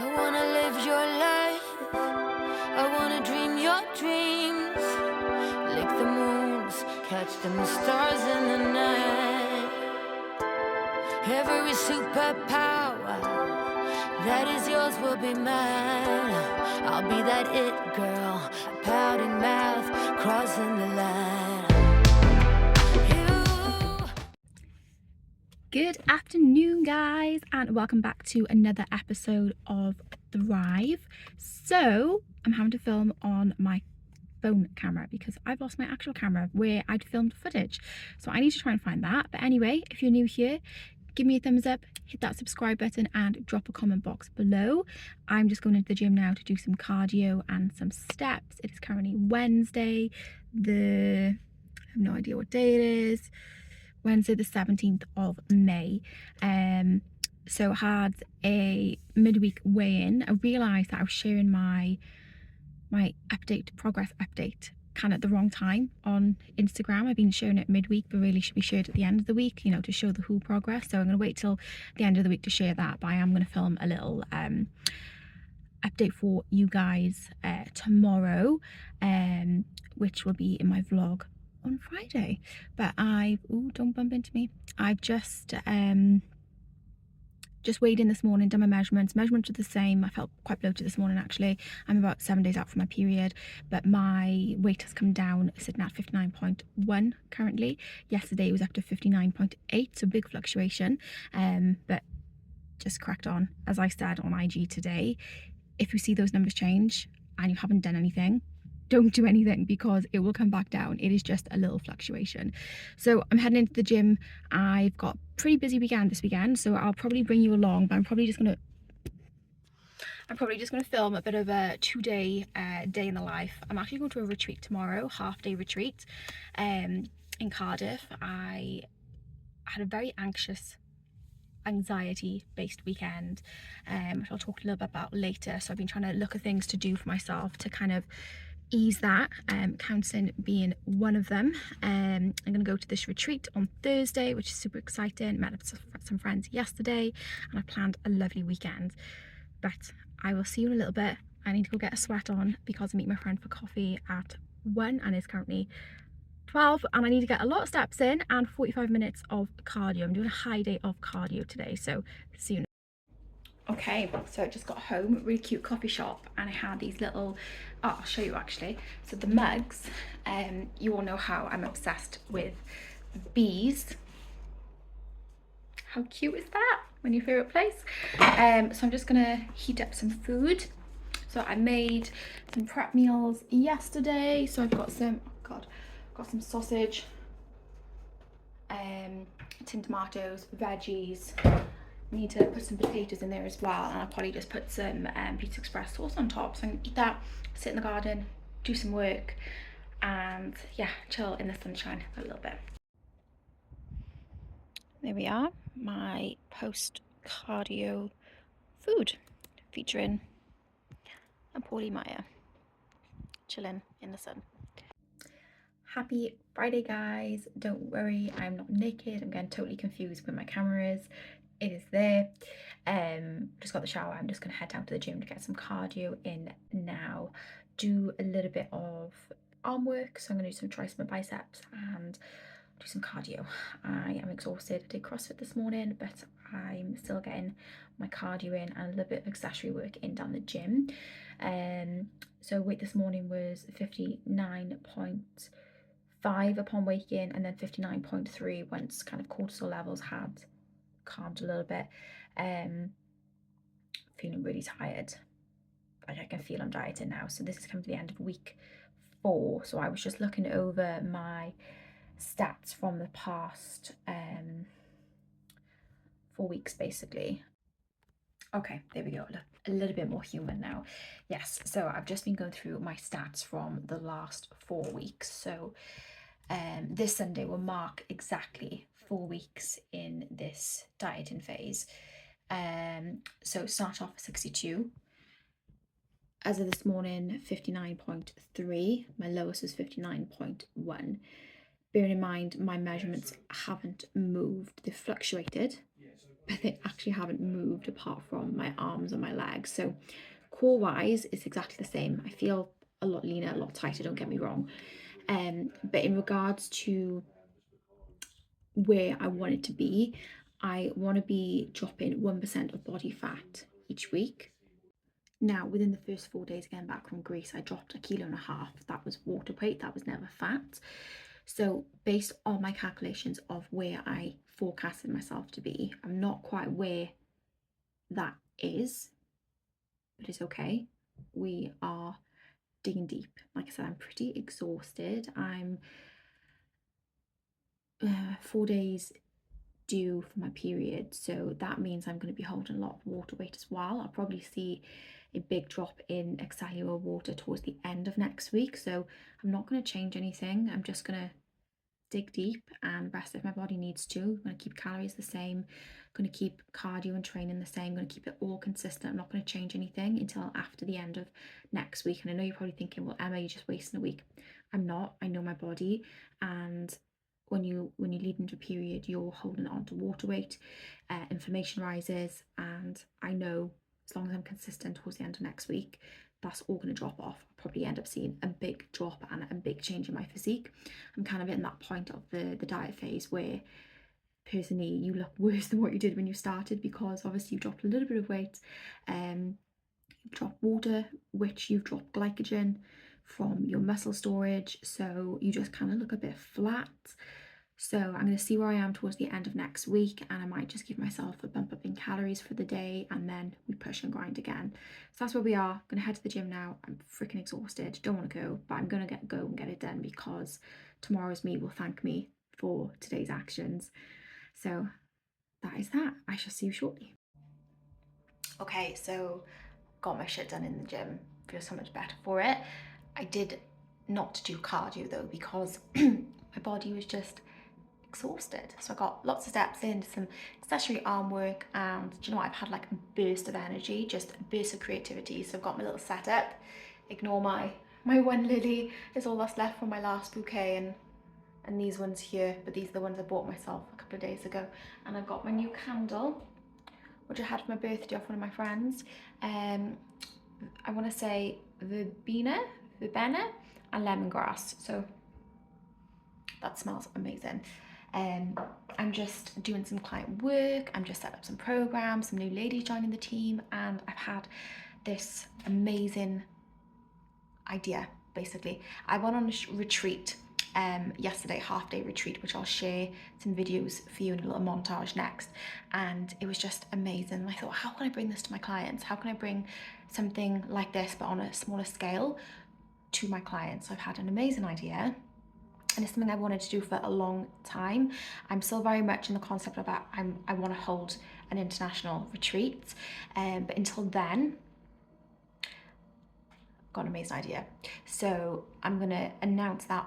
I wanna live your life, I wanna dream your dreams, lick the moons, catch them stars in the night. Every superpower that is yours will be mine. I'll be that it girl, pouting mouth, crossing the line. Good afternoon, guys, and welcome back to another episode of Thrive. So I'm having to film on my phone camera because I've lost my actual camera where I'd filmed footage, so I need to try and find that. But anyway, if you're new here, give me a thumbs up, hit that subscribe button, and drop a comment box below. I'm just going into the gym now to do some cardio and some steps. It is currently Wednesday, I have no idea what day it is. Wednesday the 17th of May. So I had a midweek weigh-in. I realised that I was sharing my progress update kind of at the wrong time on Instagram. I've been sharing it midweek, but really should be shared at the end of the week, you know, to show the whole progress. So I'm going to wait till the end of the week to share that, but I am going to film a little update for you guys tomorrow, which will be in my vlog on Friday. But don't bump into me. I've just weighed in this morning, done my measurements. Measurements are the same. I felt quite bloated this morning actually. I'm about 7 days out from my period, but my weight has come down, sitting at 59.1 currently. Yesterday it was up to 59.8, so big fluctuation. But just cracked on. As I said on IG today, if you see those numbers change and you haven't done anything, don't do anything, because it will come back down. It is just a little fluctuation. So I'm heading into the gym. I've got a pretty busy weekend this weekend, so I'll probably bring you along, but I'm probably just gonna film a bit of a 2-day day in the life. I'm actually going to a retreat tomorrow, half-day retreat in Cardiff. I had a very anxiety-based weekend, which I'll talk a little bit about later. So I've been trying to look at things to do for myself to kind of ease that, counselling being one of them. I'm going to go to this retreat on Thursday, which is super exciting. Met up with some friends yesterday and I planned a lovely weekend. But I will see you in a little bit. I need to go get a sweat on because I meet my friend for coffee at 1 and it's currently 12, and I need to get a lot of steps in and 45 minutes of cardio. I'm doing a high day of cardio today, so see you. Okay, so I just got home, really cute coffee shop, and I had these little, I'll show you actually. So the mugs, you all know how I'm obsessed with bees. How cute is that? My new favourite place. So I'm just gonna heat up some food. So I made some prep meals yesterday. So I've got some, got some sausage, tin tomatoes, veggies. Need to put some potatoes in there as well, and I'll probably just put some Pizza Express sauce on top. So I'm gonna eat that, sit in the garden, do some work, and yeah, chill in the sunshine a little bit. There we are, my post cardio food featuring a Paulie Meyer chilling in the sun. Happy Friday, guys. Don't worry, I'm not naked. I'm getting totally confused where my camera is. It is there. Just got the shower. I'm just gonna head down to the gym to get some cardio in now. Do a little bit of arm work. So I'm gonna do some triceps and biceps and do some cardio. I am exhausted. I did CrossFit this morning, but I'm still getting my cardio in and a little bit of accessory work in down the gym. So weight this morning was 59.5 upon waking, and then 59.3 once kind of cortisol levels had calmed a little bit. Feeling really tired. Like I can feel I'm dieting now. So this is coming to the end of week 4. So I was just looking over my stats from the past 4 weeks basically. Okay, there we go. Look, a little bit more human now. Yes, so I've just been going through my stats from the last 4 weeks. So this Sunday will mark exactly 4 weeks in this dieting phase. So start off at 62. As of this morning, 59.3. My lowest was 59.1. Bearing in mind my measurements haven't moved, they've fluctuated. but they actually haven't moved apart from my arms and my legs. So core wise, it's exactly the same. I feel a lot leaner, a lot tighter, don't get me wrong. But in regards to where I want it to be, I want to be dropping 1% of body fat each week. Now, within the first 4 days again back from Greece, I dropped 1.5 kilos. That was water weight, that was never fat. So based on my calculations of where I forecasted myself to be, I'm not quite where that is, but it's okay. We are digging deep. Like I said, I'm pretty exhausted. I'm 4 days due for my period, so that means I'm going to be holding a lot of water weight as well. I'll probably see a big drop in excellular water towards the end of next week, so I'm not going to change anything. I'm just going to dig deep and rest if my body needs to. I'm going to keep calories the same, I'm going to keep cardio and training the same, I'm going to keep it all consistent. I'm not going to change anything until after the end of next week. And I know you're probably thinking, well, Emma, you're just wasting a week. I'm not. I know my body, and when you lead into a period, you're holding on to water weight, inflammation rises, and I know as long as I'm consistent towards the end of next week, that's all going to drop off. I'll probably end up seeing a big drop and a big change in my physique. I'm kind of in that point of the diet phase where personally you look worse than what you did when you started, because obviously you've dropped a little bit of weight, you've dropped water, which you've dropped glycogen from your muscle storage, so you just kind of look a bit flat. So I'm going to see where I am towards the end of next week, and I might just give myself a bump up in calories for the day, and then we push and grind again. So that's where we are. I'm going to head to the gym now. I'm freaking exhausted, don't want to go, but I'm going to go and get it done, because tomorrow's me will thank me for today's actions. So that is that. I shall see you shortly. Okay, so got my shit done in the gym. Feel so much better for it. I did not do cardio though, because my body was just exhausted. So I got lots of steps in, some accessory arm work, and do you know what? I've had like a burst of energy, just a burst of creativity. So I've got my little setup. Ignore my one lily is all that's left from my last bouquet, and these ones here, but these are the ones I bought myself a couple of days ago. And I've got my new candle, which I had for my birthday off one of my friends. I want to say verbena and lemongrass. So that smells amazing. I'm just doing some client work. I'm just set up some programs, some new ladies joining the team, and I've had this amazing idea. Basically, I went on a retreat yesterday, half-day retreat, which I'll share some videos for you in a little montage next, and it was just amazing. And I thought, how can I bring this to my clients? How can I bring something like this but on a smaller scale to my clients? So I've had an amazing idea, and it's something I wanted to do for a long time. I'm still very much in the concept of I want to hold an international retreat, but until then, I've got an amazing idea. So I'm going to announce that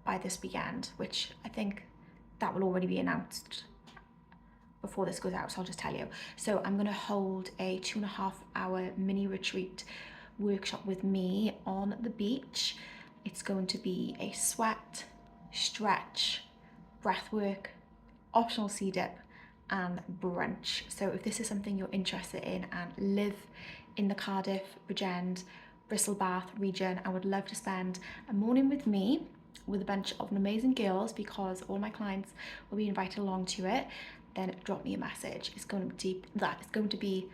by this weekend, which I think that will already be announced before this goes out, so I'll just tell you. So I'm going to hold a 2.5-hour mini retreat workshop with me on the beach. It's going to be a sweat, stretch, breath work, optional sea dip, and brunch. So if this is something you're interested in and live in the Cardiff, Bridgend, Bristol Bath region, I would love to spend a morning with me with a bunch of amazing girls, because all my clients will be invited along to it, then drop me a message. It's going to be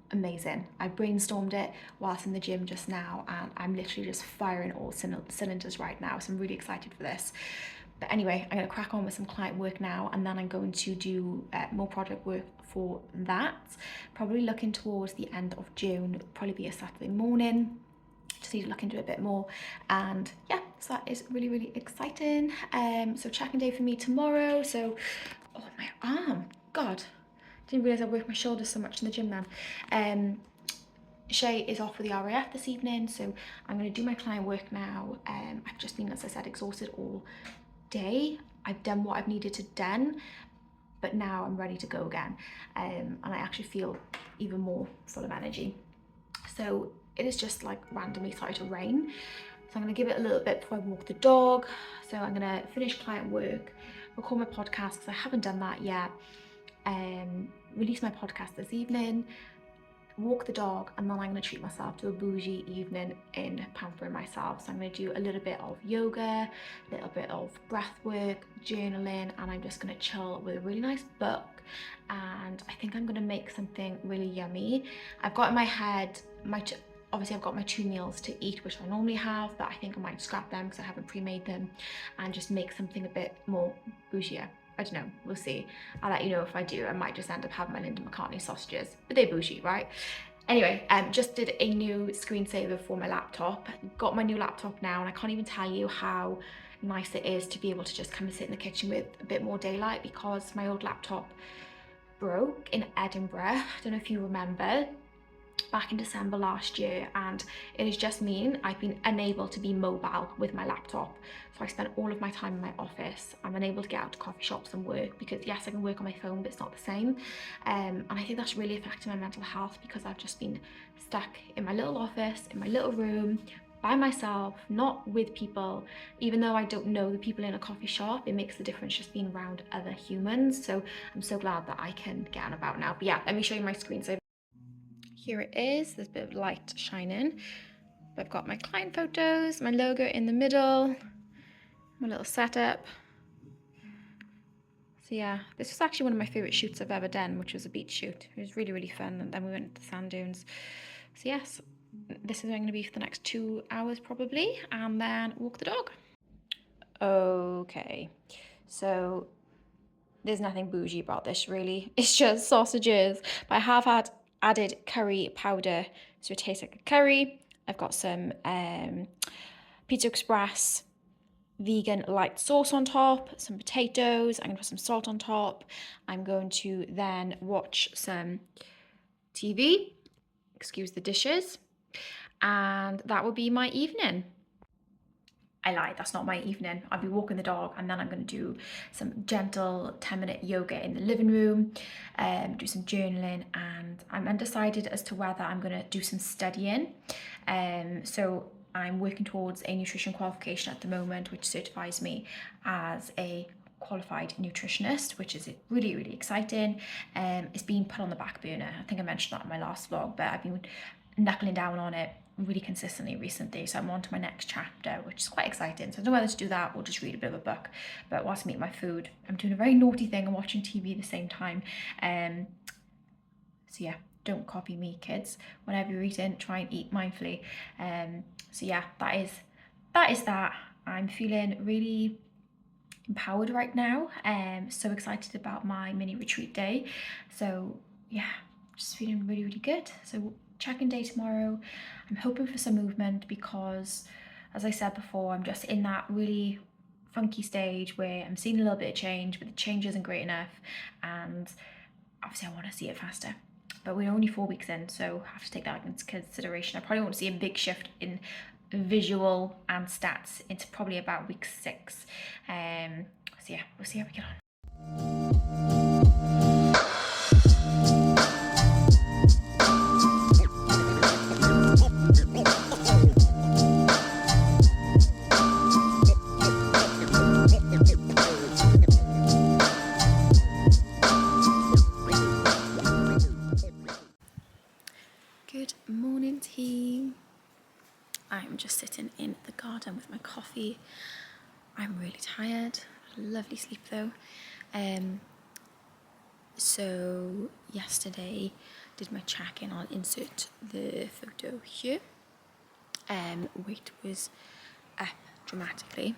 amazing. I brainstormed it whilst in the gym just now, and I'm literally just firing all cylinders right now, so I'm really excited for this. But anyway, I'm going to crack on with some client work now, and then I'm going to do more project work for that, probably looking towards the end of June. It'll probably be a Saturday morning. Just need to look into it a bit more, and yeah, so that is really, really exciting. So check-in day for me tomorrow. So, oh, my arm, God, didn't realise I worked my shoulders so much in the gym then. Shay is off for the RAF this evening, so I'm going to do my client work now. I've just been, as I said, exhausted all day. I've done what I've needed to done, but now I'm ready to go again, and I actually feel even more full of energy. So it is just like randomly started to rain, so I'm going to give it a little bit before I walk the dog. So I'm going to finish client work, record my podcast, because I haven't done that yet, release my podcast this evening, walk the dog, and then I'm going to treat myself to a bougie evening in pampering myself. So I'm going to do a little bit of yoga, a little bit of breath work, journaling, and I'm just going to chill with a really nice book. And I think I'm going to make something really yummy. I've got in my head obviously I've got my 2 meals to eat, which I normally have, but I think I might scrap them because I haven't pre-made them and just make something a bit more bougier. I don't know, we'll see. I'll let you know if I do. I might just end up having my Linda McCartney sausages, but they're bougie, right? Anyway, just did a new screensaver for my laptop. Got my new laptop now, and I can't even tell you how nice it is to be able to just come and sit in the kitchen with a bit more daylight, because my old laptop broke in Edinburgh. I don't know if you remember, back in December last year, and it has just mean I've been unable to be mobile with my laptop. So I spent all of my time in my office. I'm unable to get out to coffee shops and work, because yes, I can work on my phone, but it's not the same. And I think that's really affecting my mental health, because I've just been stuck in my little office, in my little room, by myself, not with people. Even though I don't know the people in a coffee shop, it makes the difference just being around other humans. So I'm so glad that I can get on about now. But yeah, let me show you my screensaver. Here it is. There's a bit of light shining. I've got my client photos, my logo in the middle, my little setup. So yeah, this was actually one of my favorite shoots I've ever done, which was a beach shoot. It was really, really fun. And then we went to the sand dunes. So yes, this is where I'm going to be for the next 2 hours probably, and then walk the dog. Okay, so there's nothing bougie about this really. It's just sausages, but I have added curry powder, so it tastes like a curry. I've got some Pizza Express vegan light sauce on top, some potatoes. I'm gonna put some salt on top. I'm going to then watch some TV, excuse the dishes, and that will be my evening. I lied, that's not my evening. I'll be walking the dog, and then I'm going to do some gentle 10-minute yoga in the living room, do some journaling, and I'm undecided as to whether I'm going to do some studying. So I'm working towards a nutrition qualification at the moment, which certifies me as a qualified nutritionist, which is really, really exciting. It's been put on the back burner. I think I mentioned that in my last vlog, but I've been knuckling down on it really consistently recently, so I'm on to my next chapter, which is quite exciting. So I don't know whether to do that or just read a bit of a book, but whilst I eat my food, I'm doing a very naughty thing and watching TV at the same time. So yeah, don't copy me, kids. Whenever you're eating, try and eat mindfully. So yeah, that is that. I'm feeling really empowered right now. So excited about my mini retreat day. So yeah, just feeling really, really good. So check-in day tomorrow. I'm hoping for some movement, because as I said before, I'm just in that really funky stage where I'm seeing a little bit of change, but the change isn't great enough, and obviously I want to see it faster. But we're only 4 weeks in, so I have to take that into consideration. I probably won't see a big shift in visual and stats into probably about week 6. So yeah, we'll see how we get on. Good morning, team. I'm just sitting in the garden with my coffee. I'm really tired. Lovely sleep though. So yesterday did my check-in. I'll insert the photo here. Weight was up dramatically.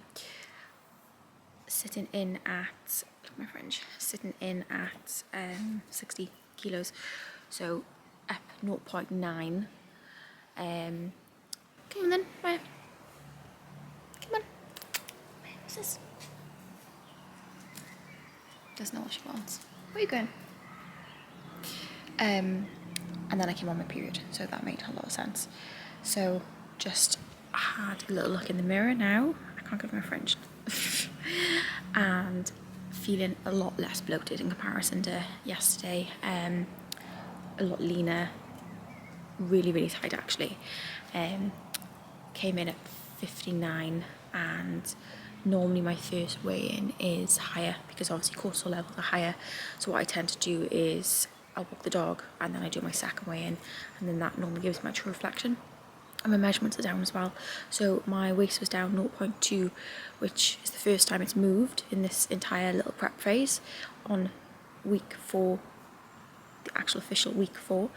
Sitting in at, look at my French, sitting in at 60 kilos. So up 0.9. Come on then, Maya. Come on. What's this? Doesn't know what she wants. Where are you going? And then I came on my period, so that made a lot of sense. So just had a little look in the mirror now. I can't give my French. And feeling a lot less bloated in comparison to yesterday. A lot leaner, really, really tight actually. Came in at 59, and normally my first weigh-in is higher because obviously cortisol levels are higher. So what I tend to do is I'll walk the dog and then I do my second weigh-in, and then that normally gives my true reflection. And my measurements are down as well. So my waist was down 0.2, which is the first time it's moved in this entire little prep phase on week 4, the actual official week 4.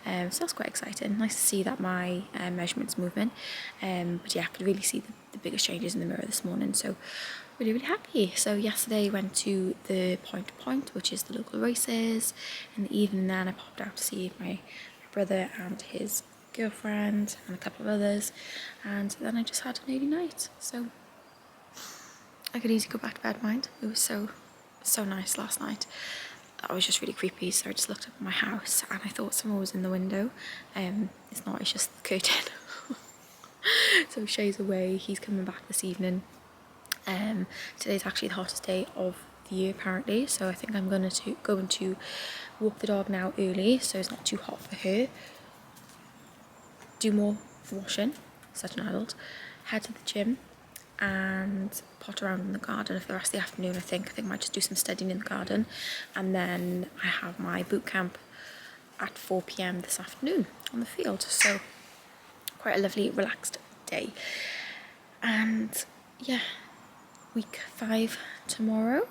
So that's quite exciting. Nice to see that my measurements moving. But yeah, I could really see the biggest changes in the mirror this morning. So really, really happy. So yesterday went to the Point, which is the local races. In the evening then I popped out to see my brother and his girlfriend and a couple of others, and then I just had an early night, so I could easily go back to bed, mind. It was so nice last night. I was just really creepy, so I just looked up at my house and I thought someone was in the window. It's not, it's just the curtain. So Shay's away, he's coming back this evening. Today's actually the hottest day of the year apparently, so I think I'm going to walk the dog now early so it's not too hot for her, do more washing, such an adult, head to the gym and pot around in the garden for the rest of the afternoon. I think I might just do some studying in the garden, and then I have my boot camp at 4 p.m. this afternoon on the field, so quite a lovely relaxed day. And yeah, week 5 tomorrow,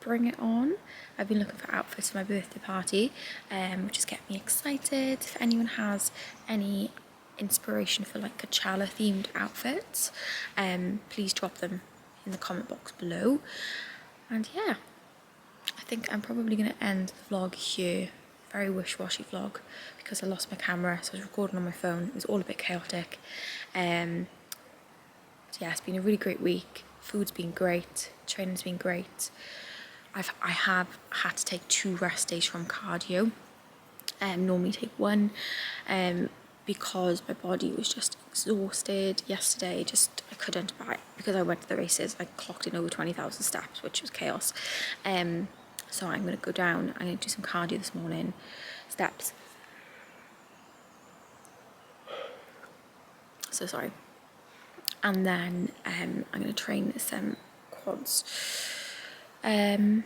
bring it on. I've been looking for outfits for my birthday party, which is getting me excited. If anyone has any inspiration for like Coachella themed outfits, please drop them in the comment box below. And yeah, I think I'm probably going to end the vlog here. Very wish-washy vlog because I lost my camera, so I was recording on my phone. It was all a bit chaotic. So yeah, it's been a really great week. Food's been great, training's been great. I have had to take 2 rest days from cardio. Normally take 1. Because my body was just exhausted yesterday. I couldn't, because I went to the races, I clocked in over 20,000 steps, which was chaos. So I'm going to go down, I'm going to do some cardio this morning, steps. So sorry. And then I'm going to train some quads. So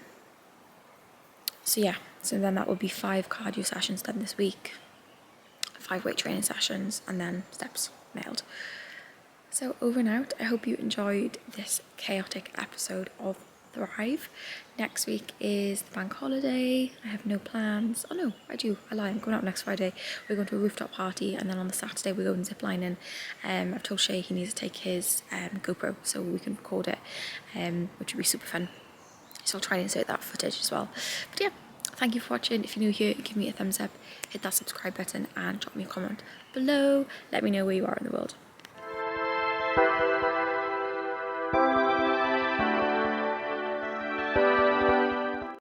yeah, so then that will be 5 cardio sessions done this week. 5 weight training sessions, and then steps nailed. So over and out. I hope you enjoyed this chaotic episode of Thrive. Next week is the bank holiday. I have no plans. Oh no, I do. I lie. I'm going out next Friday. We're going to a rooftop party, and then on the Saturday we're going ziplining. I've told Shay he needs to take his GoPro so we can record it, which would be super fun. So I'll try and insert that footage as well. But yeah, thank you for watching. If you're new here, give me a thumbs up, hit that subscribe button and drop me a comment below. Let me know where you are in the world.